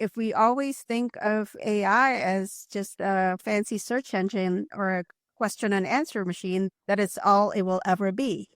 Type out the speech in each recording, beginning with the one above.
if we always think of AI as just a fancy search engine or a question and answer machine, that is all it will ever be.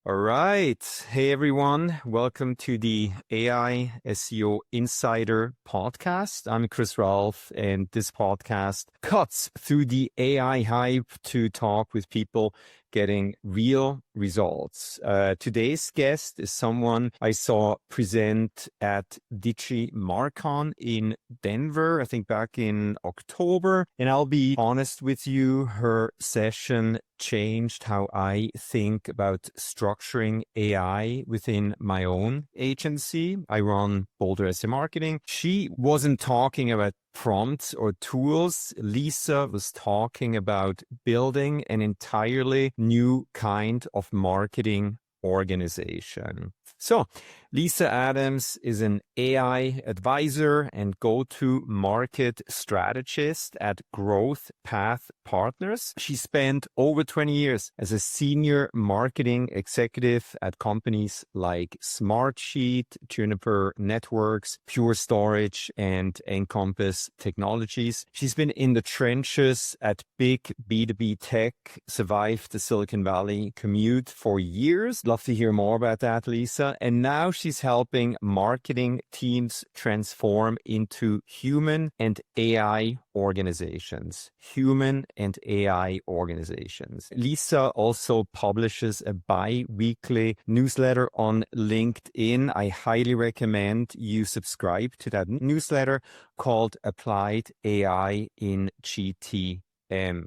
All right. Hey, everyone. Welcome to the AI SEO Insider podcast. I'm Chris Raulf, and this podcast cuts through the AI hype to talk with people getting real results. Today's guest is someone I saw present at DigiMarCon in Denver, I think back in October. And I'll be honest with you, her session changed how I think about structuring AI within my own agency. I run Boulder SEO Marketing. She wasn't talking about prompts or tools. Liza was talking about building an entirely new kind of marketing organization. So Liza Adams is an AI advisor and go-to-market strategist at GrowthPath Partners. She spent over 20 years as a senior marketing executive at companies like Smartsheet, Juniper Networks, Pure Storage, and Encompass Technologies. She's been in the trenches at big B2B tech, survived the Silicon Valley commute for years. Love to hear more about that, Liza. And now she's helping marketing teams transform into human and AI organizations. Human and AI organizations. Liza also publishes a bi-weekly newsletter on LinkedIn. I highly recommend you subscribe to that newsletter called Applied AI in GTM.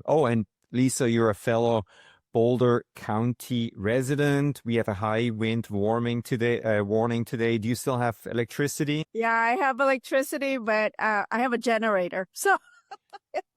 Oh, and Liza, you're a fellow Boulder County resident. We have a high wind warning today. Do you still have electricity? Yeah, I have electricity, but I have a generator. So,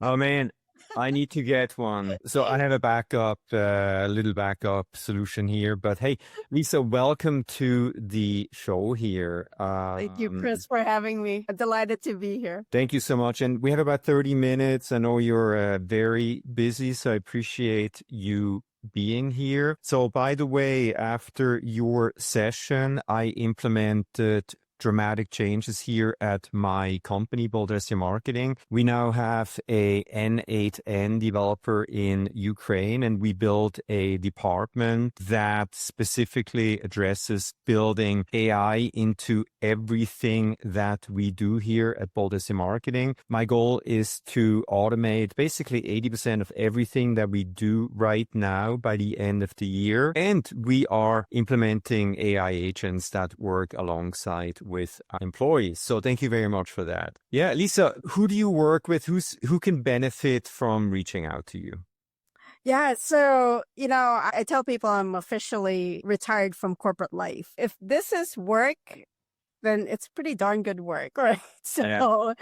oh man, I need to get one. So I have a little backup solution here. But hey, Liza, welcome to the show here. Thank you, Chris, for having me. I'm delighted to be here. Thank you so much. And we have about 30 minutes. I know you're very busy, so I appreciate you being here. So by the way, after your session, I implemented dramatic changes here at my company, Boulder SEO Marketing. We now have a N8N developer in Ukraine, and we built a department that specifically addresses building AI into everything that we do here at Boulder SEO Marketing. My goal is to automate basically 80% of everything that we do right now by the end of the year. And we are implementing AI agents that work alongside with employees. So thank you very much for that. Yeah, Liza, who do you work with? Who can benefit from reaching out to you? Yeah, so, I tell people I'm officially retired from corporate life. If this is work, then it's pretty darn good work, right? So,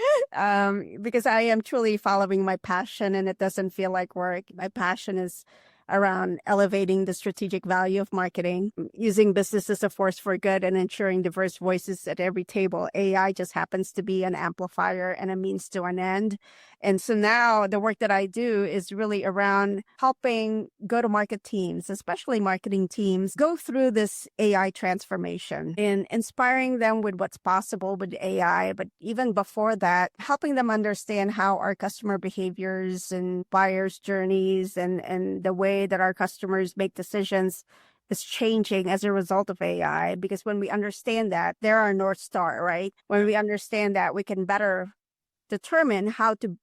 because I am truly following my passion and it doesn't feel like work. My passion is around elevating the strategic value of marketing, using business as a force for good, and ensuring diverse voices at every table. AI just happens to be an amplifier and a means to an end. And so now the work that I do is really around helping go-to-market teams, especially marketing teams, go through this AI transformation and inspiring them with what's possible with AI. But even before that, helping them understand how our customer behaviors and buyers' journeys and the way that our customers make decisions is changing as a result of AI. Because when we understand that, they're our North Star, right? When we understand that, we can better determine how to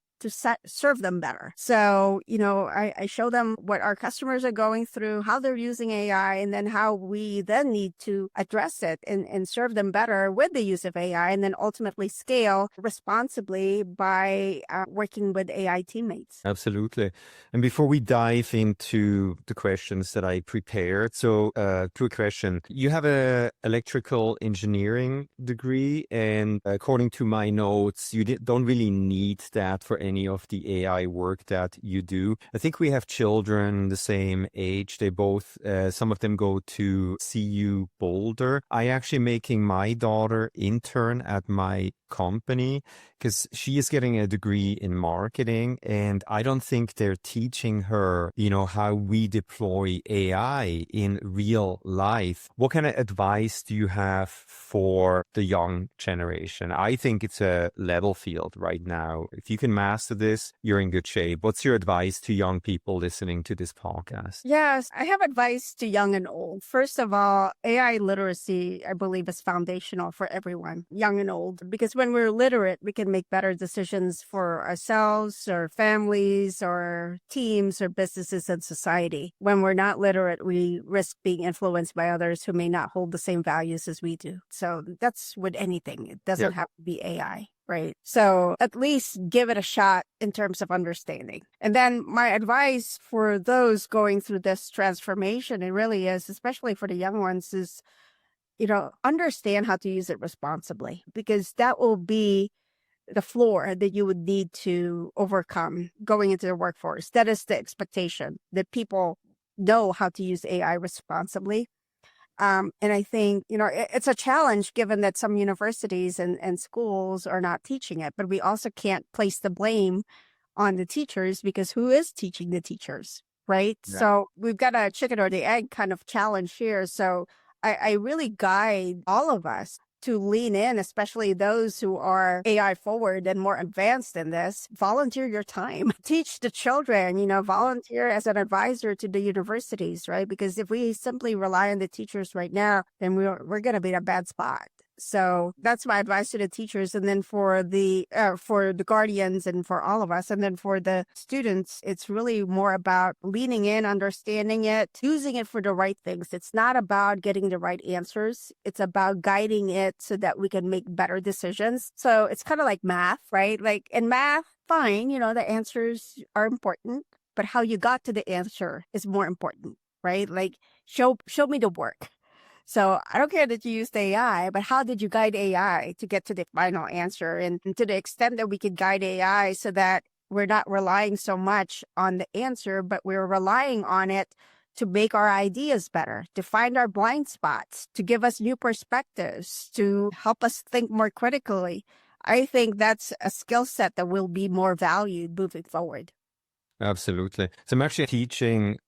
serve them better. So, I show them what our customers are going through, how they're using AI, and then how we then need to address it and serve them better with the use of AI, and then ultimately scale responsibly by working with AI teammates. Absolutely. And before we dive into the questions that I prepared, so quick question. You have an electrical engineering degree, and according to my notes, you don't really need that for any of the AI work that you do. I think we have children the same age. They both, some of them go to CU Boulder. I actually making my daughter intern at my company because she is getting a degree in marketing, and I don't think they're teaching her, how we deploy AI in real life. What kind of advice do you have for the young generation? I think it's a level field right now. If you can master this, you're in good shape. What's your advice to young people listening to this podcast? Yes, I have advice to young and old. First of all, AI literacy, I believe, is foundational for everyone, young and old, because when we're literate, we can make better decisions for ourselves or families or teams or businesses and society. When we're not literate, we risk being influenced by others who may not hold the same values as we do. So that's with anything. It doesn't have to be AI. Right. So at least give it a shot in terms of understanding. And then my advice for those going through this transformation, it really is, especially for the young ones, is, understand how to use it responsibly, because that will be the floor that you would need to overcome going into the workforce. That is the expectation, that people know how to use AI responsibly. And I think, it's a challenge given that some universities and schools are not teaching it, but we also can't place the blame on the teachers, because who is teaching the teachers, right? Yeah. So we've got a chicken or the egg kind of challenge here. So I really guide all of us to lean in, especially those who are AI forward and more advanced in this. Volunteer your time. Teach the children, volunteer as an advisor to the universities, right? Because if we simply rely on the teachers right now, then we're going to be in a bad spot. So that's my advice to the teachers. And then for the guardians and for all of us, and then for the students, it's really more about leaning in, understanding it, using it for the right things. It's not about getting the right answers. It's about guiding it so that we can make better decisions. So it's kind of like math, right? Like in math, fine, the answers are important, but how you got to the answer is more important, right? Like show me the work. So I don't care that you used AI, but how did you guide AI to get to the final answer? And to the extent that we can guide AI so that we're not relying so much on the answer, but we're relying on it to make our ideas better, to find our blind spots, to give us new perspectives, to help us think more critically. I think that's a skill set that will be more valued moving forward. Absolutely. So I'm actually teaching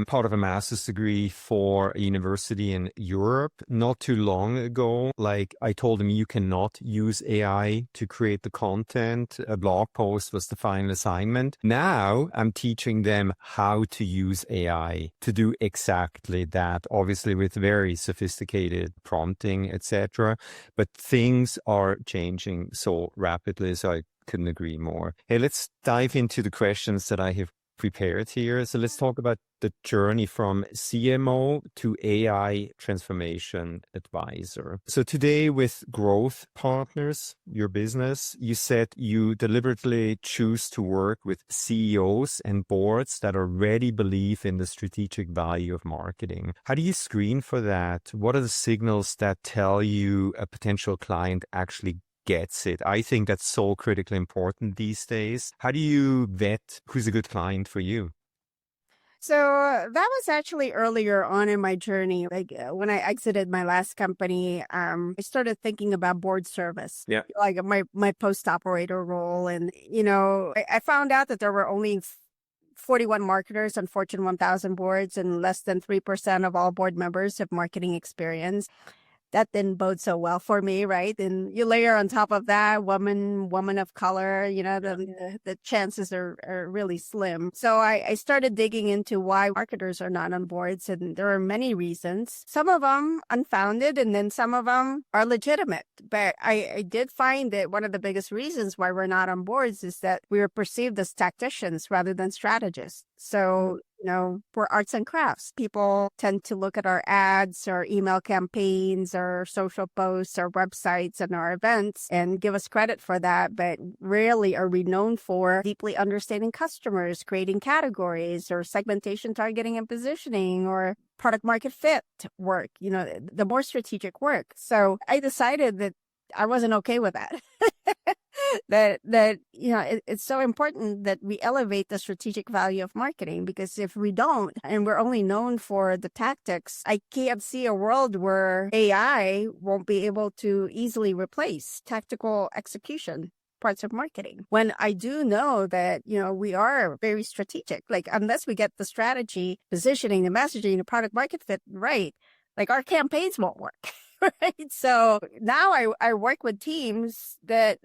part of a master's degree for a university in Europe not too long ago. Like I told them, you cannot use AI to create the content. A blog post was the final assignment. Now I'm teaching them how to use AI to do exactly that, obviously with very sophisticated prompting, etc. But things are changing so rapidly, so I couldn't agree more. Hey, let's dive into the questions that I have prepared here. So let's talk about the journey from CMO to AI transformation advisor. So today with Growth Partners, your business, you said you deliberately choose to work with CEOs and boards that already believe in the strategic value of marketing. How do you screen for that? What are the signals that tell you a potential client actually gets it? I think that's so critically important these days. How do you vet who's a good client for you? So that was actually earlier on in my journey. Like when I exited my last company, I started thinking about board service, like my post operator role. And, I found out that there were only 41 marketers on Fortune 1000 boards, and less than 3% of all board members have marketing experience. That didn't bode so well for me, right? And you layer on top of that woman of color, the chances are really slim. So I started digging into why marketers are not on boards, and there are many reasons. Some of them unfounded, and then some of them are legitimate. But I did find that one of the biggest reasons why we're not on boards is that we are perceived as tacticians rather than strategists. So, we're arts and crafts. People tend to look at our ads, our email campaigns, our social posts, our websites, and our events and give us credit for that. But rarely are we known for deeply understanding customers, creating categories, or segmentation, targeting, and positioning, or product market fit work, the more strategic work. So I decided that I wasn't okay with that. It's so important that we elevate the strategic value of marketing, because if we don't, and we're only known for the tactics, I can't see a world where AI won't be able to easily replace tactical execution parts of marketing. When I do know that, we are very strategic, like unless we get the strategy, positioning, the messaging, the product market fit right, like our campaigns won't work. Right. So now I work with teams that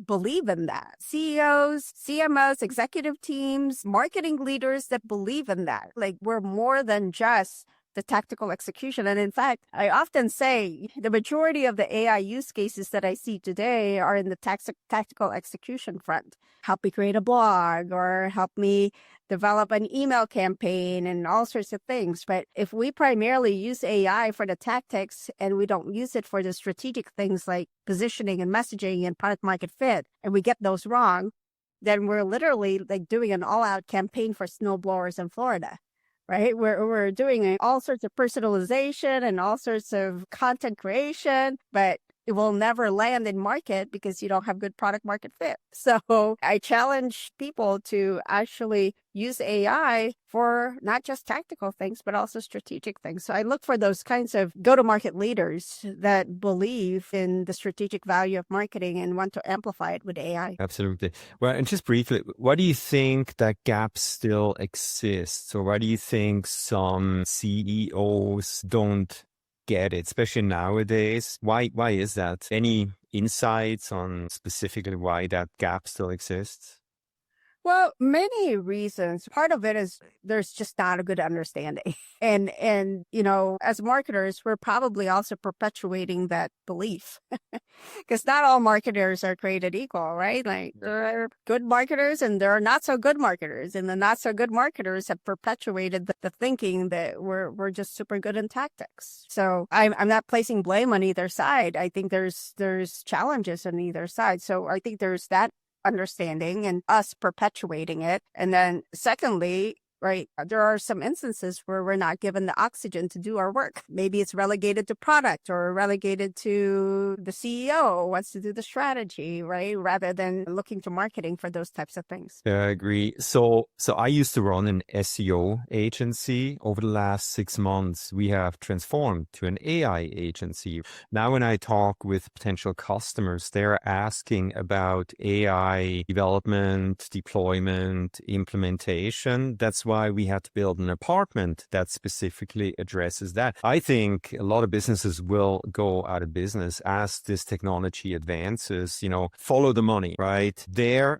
believe in that. CEOs, CMOs, executive teams, marketing leaders that believe in that. Like, we're more than just the tactical execution. And in fact, I often say the majority of the AI use cases that I see today are in the tactical execution front. Help me create a blog, or help me develop an email campaign, and all sorts of things. But if we primarily use AI for the tactics and we don't use it for the strategic things like positioning and messaging and product market fit, and we get those wrong, then we're literally like doing an all-out campaign for snowblowers in Florida. Right? We're doing all sorts of personalization and all sorts of content creation, but it will never land in market because you don't have good product market fit. So I challenge people to actually use AI for not just tactical things, but also strategic things. So I look for those kinds of go-to-market leaders that believe in the strategic value of marketing and want to amplify it with AI. Absolutely. Well, and just briefly, why do you think that gap still exists? Or why do you think some CEOs don't get it, especially nowadays? Why is that? Any insights on specifically why that gap still exists? Well, many reasons. Part of it is there's just not a good understanding. And as marketers, we're probably also perpetuating that belief. Because not all marketers are created equal, right? Like, there are good marketers and there are not so good marketers. And the not so good marketers have perpetuated the thinking that we're just super good in tactics. So I'm not placing blame on either side. I think there's challenges on either side. So I think there's that understanding and us perpetuating it. And then secondly, right, there are some instances where we're not given the oxygen to do our work. Maybe it's relegated to product or relegated to the CEO who wants to do the strategy, right? Rather than looking to marketing for those types of things. Yeah, I agree. So I used to run an SEO agency. Over the last 6 months, we have transformed to an AI agency. Now, when I talk with potential customers, they're asking about AI development, deployment, implementation. That's why we had to build an department that specifically addresses that. I think a lot of businesses will go out of business as this technology advances. Follow the money, right? The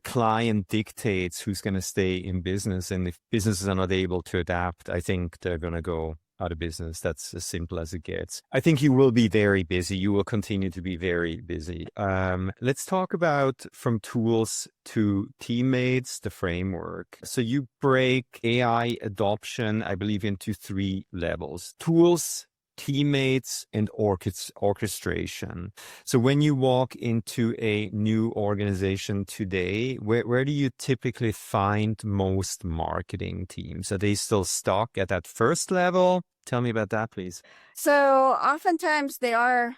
client dictates who's going to stay in business. And if businesses are not able to adapt, I think they're going to go out of business. That's as simple as it gets. I think you will be very busy. You will continue to be very busy. Let's talk about from tools to teammates, the framework. So you break AI adoption, I believe, into 3 levels: tools, teammates, and orchestration. So when you walk into a new organization today, where do you typically find most marketing teams? Are they still stuck at that first level? Tell me about that, please. So oftentimes they are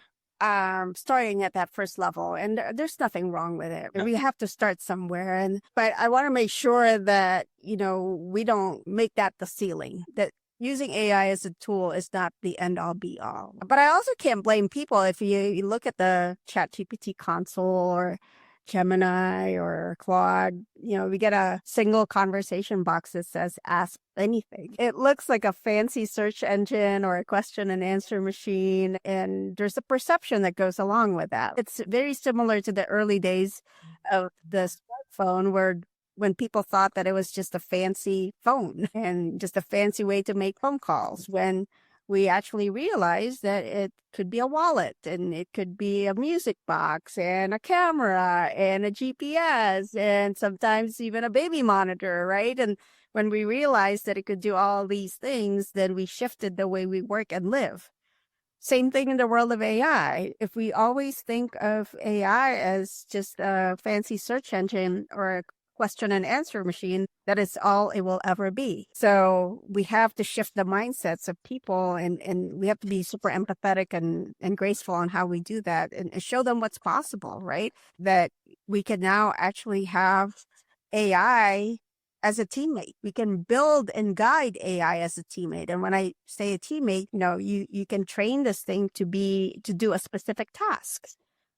starting at that first level, and there's nothing wrong with it. We have to start somewhere. But I want to make sure that, we don't make that the ceiling, that using AI as a tool is not the end all be all. But I also can't blame people. If you look at the ChatGPT console or Gemini or Claude, we get a single conversation box that says ask anything. It looks like a fancy search engine or a question and answer machine. And there's a perception that goes along with that. It's very similar to the early days of the smartphone, where when people thought that it was just a fancy phone and just a fancy way to make phone calls, when we actually realized that it could be a wallet and it could be a music box and a camera and a GPS and sometimes even a baby monitor, right? And when we realized that it could do all these things, then we shifted the way we work and live. Same thing in the world of AI. If we always think of AI as just a fancy search engine or a question and answer machine, that is all it will ever be. So we have to shift the mindsets of people, and we have to be super empathetic and graceful on how we do that, and show them what's possible, right? That we can now actually have AI as a teammate. We can build and guide AI as a teammate. And when I say a teammate, you can train this thing to do a specific task,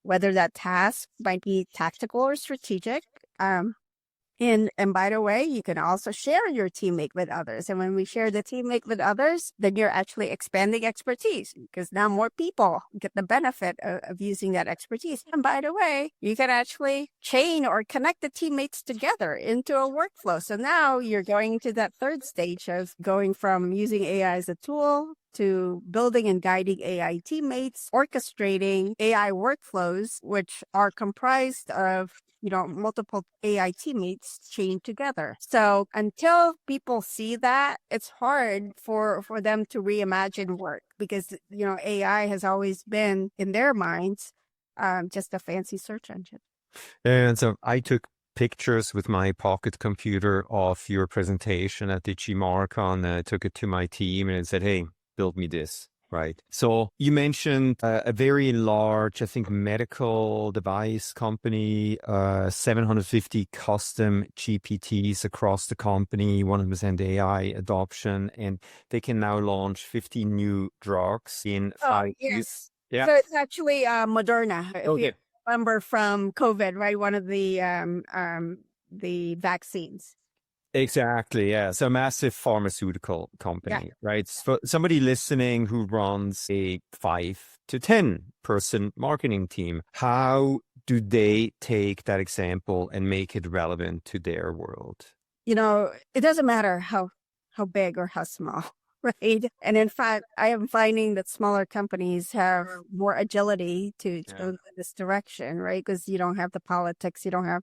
whether that task might be tactical or strategic. And by the way, you can also share your teammate with others. And when we share the teammate with others, then you're actually expanding expertise, because now more people get the benefit of using that expertise. And by the way, you can actually chain or connect the teammates together into a workflow. So now you're going to that third stage of going from using AI as a tool to building and guiding AI teammates, orchestrating AI workflows, which are comprised of multiple AI teammates chained together. So until people see that, it's hard for them to reimagine work, because, AI has always been in their minds just a fancy search engine. And so I took pictures with my pocket computer of your presentation at DigiMarCon, and I took it to my team and said, hey, build me this. Right. So you mentioned a very large, I think, medical device company, 750 custom GPTs across the company, 100% AI adoption, and they can now launch 50 new drugs in 5 years. Yeah. So it's actually Moderna. If you remember from COVID, right? One of the vaccines. Exactly. Yeah. So a massive pharmaceutical company, right? For somebody listening who runs a 5 to 10 person marketing team, how do they take that example and make it relevant to their world? It doesn't matter how big or how small, right? And in fact, I am finding that smaller companies have more agility to go in this direction, right? Because you don't have the politics, you don't have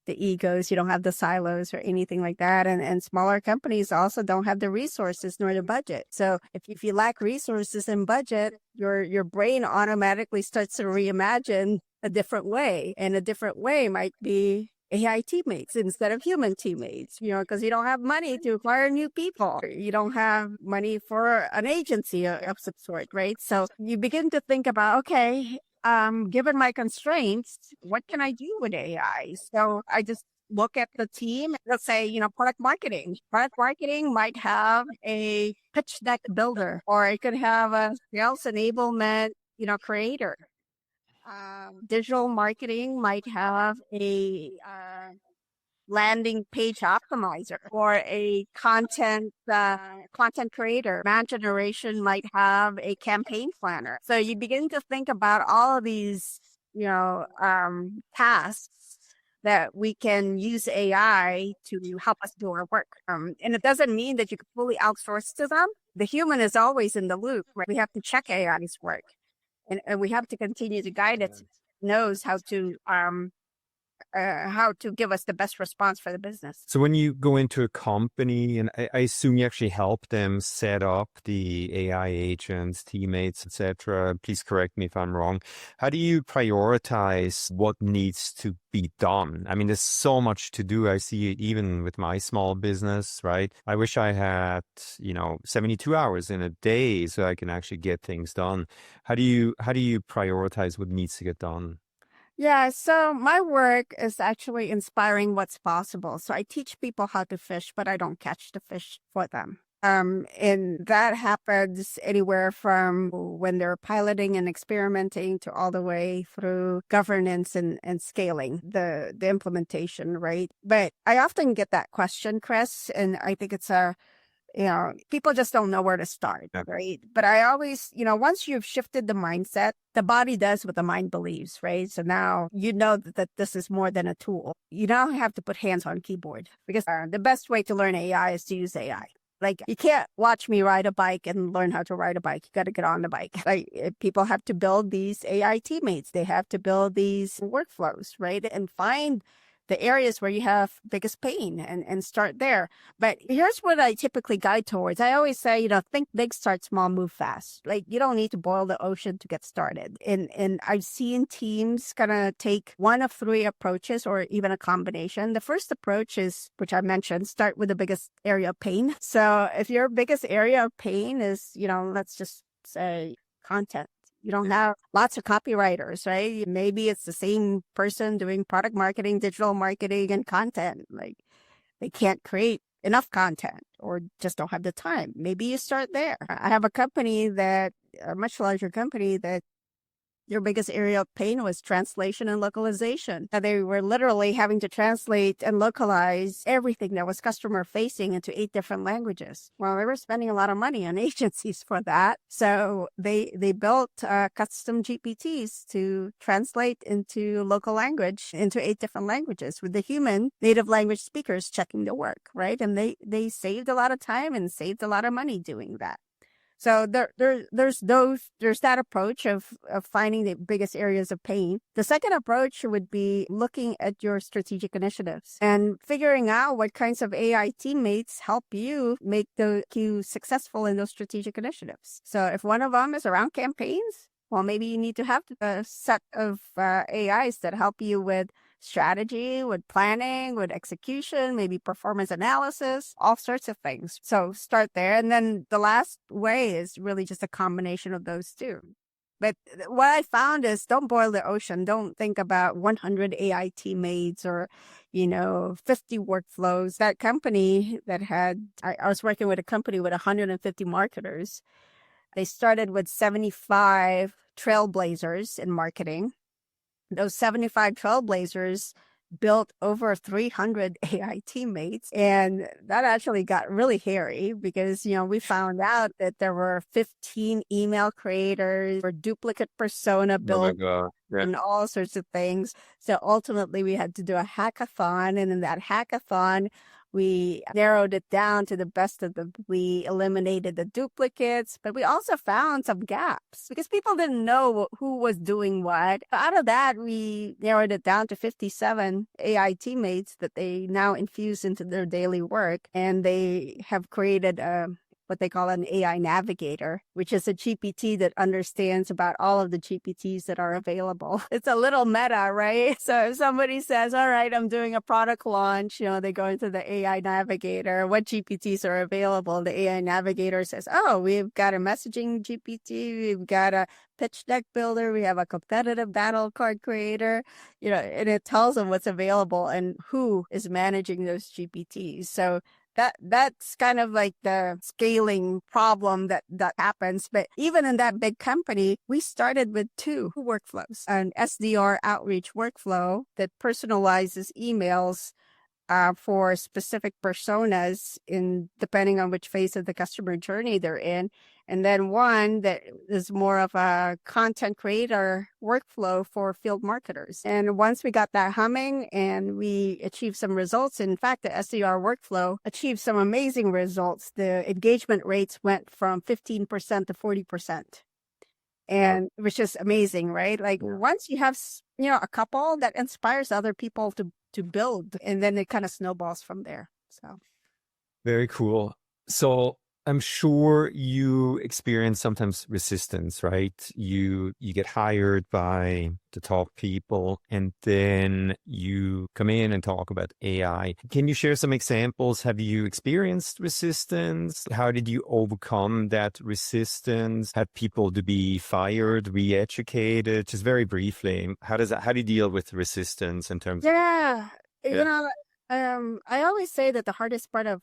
the egos, you don't have the silos or anything like that. And smaller companies also don't have the resources nor the budget. So if you lack resources and budget, your brain automatically starts to reimagine a different way. And a different way might be AI teammates instead of human teammates, because you don't have money to acquire new people. You don't have money for an agency of some sort, right? So you begin to think about, okay, given my constraints, what can I do with AI? So I just look at the team. Let's say, product marketing. Product marketing might have a pitch deck builder, or it could have a sales enablement, creator. Digital marketing might have a landing page optimizer, or a content creator. Demand generation might have a campaign planner. So you begin to think about all of these, tasks that we can use AI to help us do our work. And it doesn't mean that you can fully outsource to them. The human is always in the loop, right? We have to check AI's work, and we have to continue to guide it. Knows how to give us the best response for the business. So when you go into a company, and I assume you actually help them set up the AI agents, teammates, etc. Please correct me if I'm wrong. How do you prioritize what needs to be done? I mean, there's so much to do. I see it even with my small business, right? I wish I had, 72 hours in a day so I can actually get things done. How do you prioritize what needs to get done? Yeah, so my work is actually inspiring what's possible. So I teach people how to fish, but I don't catch the fish for them. And that happens anywhere from when they're piloting and experimenting to all the way through governance and scaling the implementation, right? But I often get that question, Chris, and I think it's people just don't know where to start, right? But I always, once you've shifted the mindset, the body does what the mind believes, right? So now you know that this is more than a tool. You now have to put hands on keyboard, because the best way to learn AI is to use AI. Like, you can't watch me ride a bike and learn how to ride a bike. You got to get on the bike. Like, people have to build these AI teammates. They have to build these workflows, right? And find the areas where you have biggest pain and start there. But here's what I typically guide towards. I always say, think big, start small, move fast. Like, you don't need to boil the ocean to get started. And I've seen teams kind of take one of three approaches or even a combination. The first approach is, which I mentioned, start with the biggest area of pain. So if your biggest area of pain is, let's just say content. You don't have lots of copywriters, right? Maybe it's the same person doing product marketing, digital marketing, and content. Like, they can't create enough content or just don't have the time. Maybe you start there. I have a much larger company that their biggest area of pain was translation and localization. They were literally having to translate and localize everything that was customer facing into 8 different languages. Well, they were spending a lot of money on agencies for that. So they built custom GPTs to translate into local language into 8 different languages with the human native language speakers checking the work, right? And they saved a lot of time and saved a lot of money doing that. So there's that approach of finding the biggest areas of pain. The second approach would be looking at your strategic initiatives and figuring out what kinds of AI teammates help you make you successful in those strategic initiatives. So if one of them is around campaigns, well, maybe you need to have a set of AIs that help you with strategy, with planning, with execution, maybe performance analysis, all sorts of things. So start there. And then the last way is really just a combination of those two. But what I found is don't boil the ocean. Don't think about 100 AI teammates or, 50 workflows. That company that I was working with a company with 150 marketers. They started with 75 trailblazers in marketing. Those 75 trailblazers built over 300 AI teammates. And that actually got really hairy because, we found out that there were 15 email creators or duplicate persona built and all sorts of things. So ultimately we had to do a hackathon. And in that hackathon, we narrowed it down to the best of we eliminated the duplicates, but we also found some gaps because people didn't know who was doing what. Out of that, we narrowed it down to 57 AI teammates that they now infuse into their daily work. And they have created what they call an AI navigator, which is a GPT that understands about all of the GPTs that are available. It's a little meta, right? So if somebody says, all right, I'm doing a product launch, they go into the AI navigator, what GPTs are available? The AI navigator says, oh, we've got a messaging GPT, we've got a pitch deck builder, we have a competitive battle card creator, and it tells them what's available and who is managing those GPTs. So that's kind of like the scaling problem that happens. But even in that big company, we started with 2 workflows, an SDR outreach workflow that personalizes emails for specific personas depending on which phase of the customer journey they're in. And then one that is more of a content creator workflow for field marketers. And once we got that humming and we achieved some results, in fact, the SDR workflow achieved some amazing results. The engagement rates went from 15% to 40%. And which is amazing, right? Like once you have, a couple that inspires other people to build, and then it kind of snowballs from there. So very cool. So I'm sure you experience sometimes resistance, right? You get hired by the top people and then you come in and talk about AI. Can you share some examples? Have you experienced resistance? How did you overcome that resistance? Had people to be fired, re-educated? Just very briefly, how do you deal with resistance in terms I always say that the hardest part of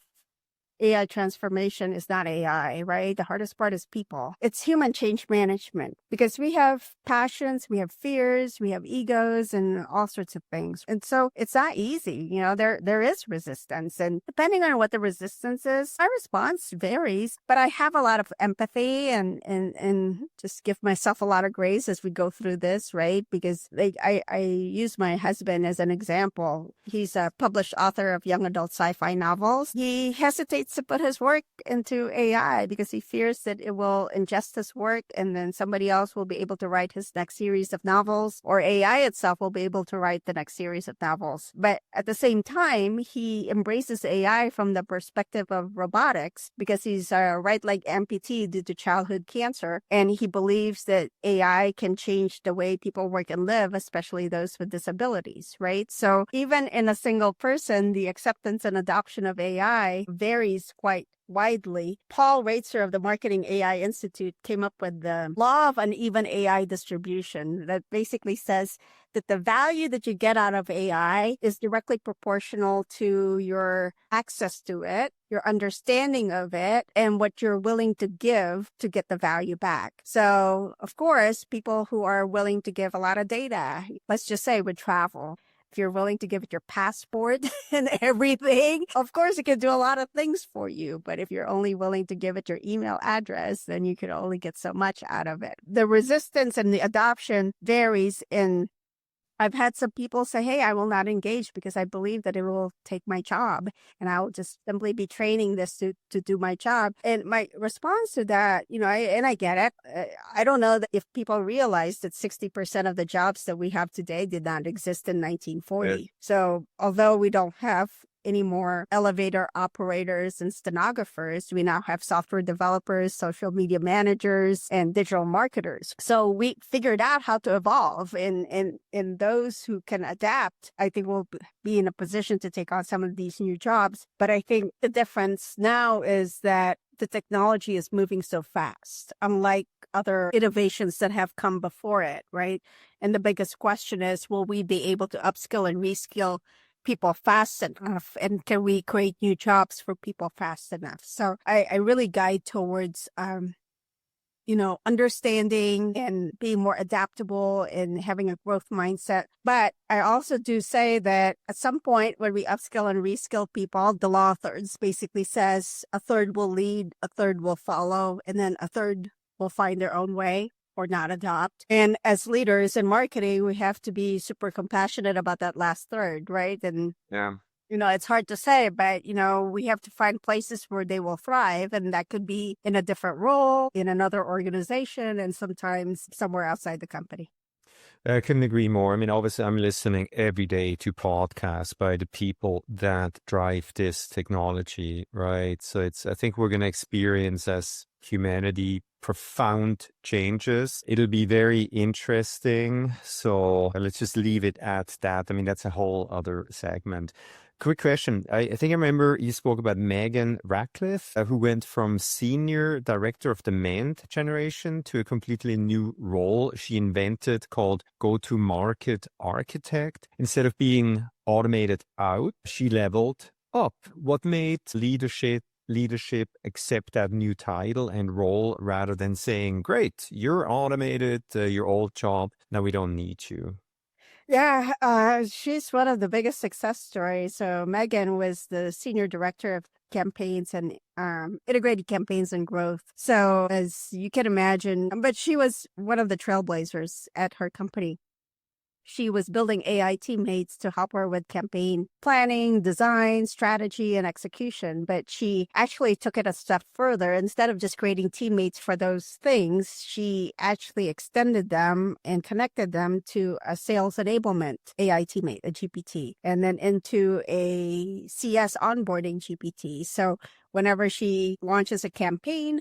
AI transformation is not AI, right? The hardest part is people. It's human change management because we have passions, we have fears, we have egos and all sorts of things. And so it's not easy. There is resistance, and depending on what the resistance is, our response varies, but I have a lot of empathy and just give myself a lot of grace as we go through this, right? Because I use my husband as an example. He's a published author of young adult sci-fi novels. He hesitates to put his work into AI because he fears that it will ingest his work and then somebody else will be able to write his next series of novels, or AI itself will be able to write the next series of novels. But at the same time, he embraces AI from the perspective of robotics because he's a right leg amputee due to childhood cancer. And he believes that AI can change the way people work and live, especially those with disabilities, right? So even in a single person, the acceptance and adoption of AI varies quite widely. Paul Reitzer of the Marketing AI Institute came up with the law of uneven AI distribution that basically says that the value that you get out of AI is directly proportional to your access to it, your understanding of it, and what you're willing to give to get the value back. So, of course, people who are willing to give a lot of data, let's just say with travel, if you're willing to give it your passport and everything, of course, it can do a lot of things for you. But if you're only willing to give it your email address, then you can only get so much out of it. The resistance and the adoption varies in I've had some people say, hey, I will not engage because I believe that it will take my job and I will just simply be training this to do my job. And my response to that, I get it. I don't know that if people realize that 60% of the jobs that we have today did not exist in 1940. Yeah. So although we don't have any more elevator operators and stenographers, we now have software developers, social media managers, and digital marketers. So we figured out how to evolve, and those who can adapt, I think, will be in a position to take on some of these new jobs. But I think the difference now is that the technology is moving so fast, unlike other innovations that have come before it, right? And the biggest question is, will we be able to upskill and reskill people fast enough, and can we create new jobs for people fast enough? So I really guide towards understanding and being more adaptable and having a growth mindset. But I also do say that at some point when we upskill and reskill people, the law of thirds basically says a third will lead, a third will follow, and then a third will find their own way or not adopt. And as leaders in marketing, we have to be super compassionate about that last third, right? And yeah, it's hard to say, but, we have to find places where they will thrive. And that could be in a different role, in another organization, and sometimes somewhere outside the company. I couldn't agree more. I mean, obviously, I'm listening every day to podcasts by the people that drive this technology, right? So I think we're going to experience as humanity profound changes. It'll be very interesting. So let's just leave it at that. I mean, that's a whole other segment. Quick question. I think I remember you spoke about Megan Ratcliffe, who went from senior director of demand generation to a completely new role she invented called go-to-market architect. Instead of being automated out, she leveled up. What made leadership accept that new title and role rather than saying, great, you're automated, your old job, now we don't need you? Yeah, she's one of the biggest success stories. So Megan was the senior director of campaigns and integrated campaigns and growth. So as you can imagine, but she was one of the trailblazers at her company. She was building AI teammates to help her with campaign planning, design, strategy, and execution. But she actually took it a step further. Instead of just creating teammates for those things, she actually extended them and connected them to a sales enablement AI teammate, a GPT, and then into a CS onboarding GPT. So whenever she launches a campaign,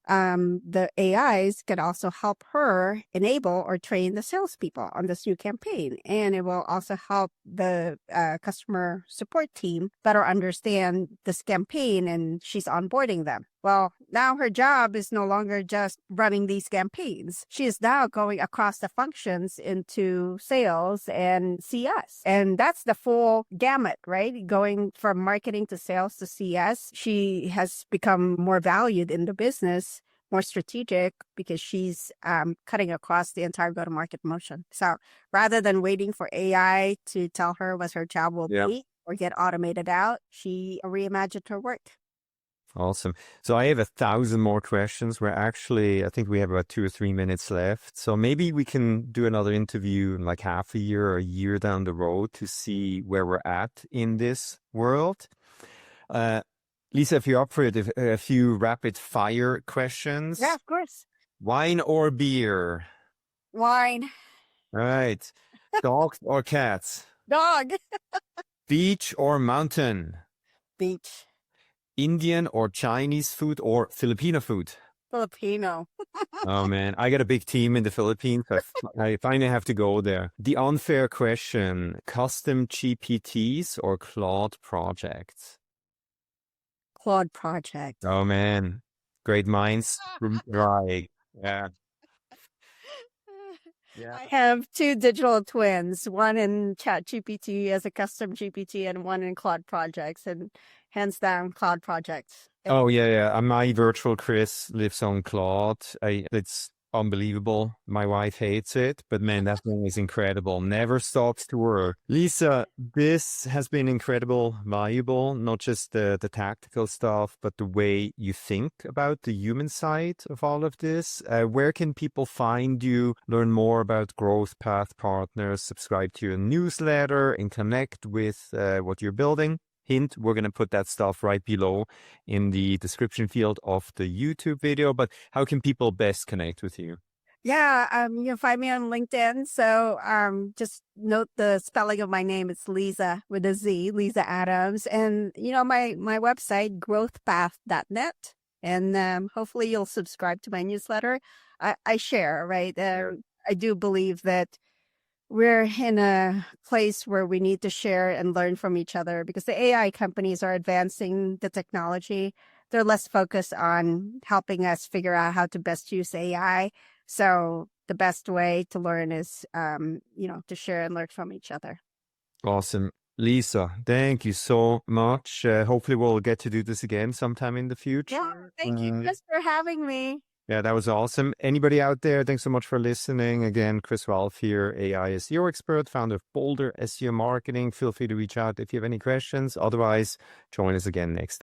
the AIs can also help her enable or train the salespeople on this new campaign. And it will also help the customer support team better understand this campaign, and she's onboarding them. Well, now her job is no longer just running these campaigns. She is now going across the functions into sales and CS. And that's the full gamut, right? Going from marketing to sales to CS. She has become more valued in the business, more strategic, because she's cutting across the entire go-to-market motion. So rather than waiting for AI to tell her what her job will be or get automated out, she reimagined her work. Awesome. So I have 1,000 more questions. I think we have about 2 or 3 minutes left. So maybe we can do another interview in like half a year or a year down the road to see where we're at in this world. Lisa, if you're up for it, a few rapid fire questions. Yeah, of course. Wine or beer? Wine. All right. Dogs or cats? Dog. Beach or mountain? Beach. Indian or Chinese food or Filipino food? Filipino. Oh man, I got a big team in the Philippines. I finally have to go there. The unfair question, custom GPTs or Claude projects? Claude project. Oh man, great minds. Right. Yeah. Yeah. I have two digital twins, one in ChatGPT as a custom GPT and one in Claude projects, and hands down Claude projects. Oh yeah. My virtual Chris lives on Claude. It's unbelievable. My wife hates it, but man, that thing is incredible. Never stops to work. Lisa, this has been incredible, valuable, not just the tactical stuff, but the way you think about the human side of all of this. Where can people find you, learn more about GrowthPath Partners, subscribe to your newsletter, and connect with what you're building? Hint, we're going to put that stuff right below in the description field of the YouTube video, but how can people best connect with you? Yeah, you can find me on LinkedIn. So just note the spelling of my name. It's Liza with a Z, Liza Adams. And, my website, growthpath.net. And hopefully you'll subscribe to my newsletter. I share, right? I do believe that we're in a place where we need to share and learn from each other because the AI companies are advancing the technology. They're less focused on helping us figure out how to best use AI. So the best way to learn is, to share and learn from each other. Awesome. Lisa, thank you so much. Hopefully we'll get to do this again sometime in the future. Yeah, thank you, Chris, for having me. Yeah, that was awesome. Anybody out there, thanks so much for listening. Again, Chris Raulf here, AI SEO expert, founder of Boulder SEO Marketing. Feel free to reach out if you have any questions. Otherwise, join us again next time.